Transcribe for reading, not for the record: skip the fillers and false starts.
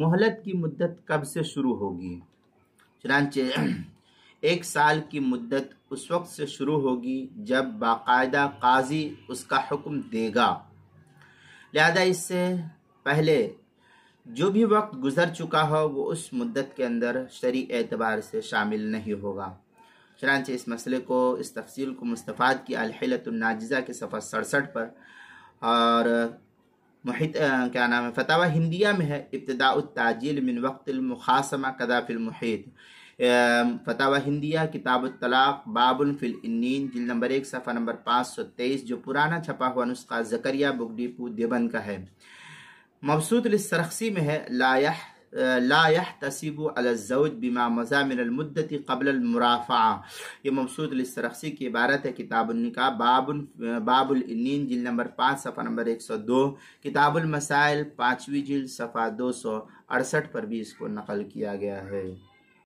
مہلت کی مدت کب سے شروع ہوگی؟ چنانچہ 1 سال کی مدت اس وقت سے شروع ہوگی جب باقاعدہ قاضی اس کا حکم دے گا، لہذا اس سے پہلے جو بھی وقت گزر چکا ہو وہ اس مدت کے اندر شرعی اعتبار سے شامل نہیں ہوگا۔ چنانچہ اس مسئلے کو، اس تفصیل کو مستفاد کی الحیلۃ الناجزہ کے صفحہ 67 پر، اور فتاوی ہندیہ میں ہے ابتداء التعجیل من وقت المخاصمہ کذا فی المحیط، فتاوی ہندیہ کتاب الطلاق باب فی الانین جلد نمبر 1 صفحہ نمبر 523، جو پرانا چھپا ہوا نسخہ زکریہ بک ڈیپو دیوبند کا ہے۔ مبسوط للسرخسی میں ہے لا يحتسب على الزوج بما مضى من المدت قبل المرافعہ، یہ مبسوط للسرخسی کی عبارت ہے کتاب النکاح باب الانین جلد نمبر 5 صفحہ نمبر 102، کتاب المسائل 5ویں جلد صفحہ 268 پر بھی اس کو نقل کیا گیا ہے۔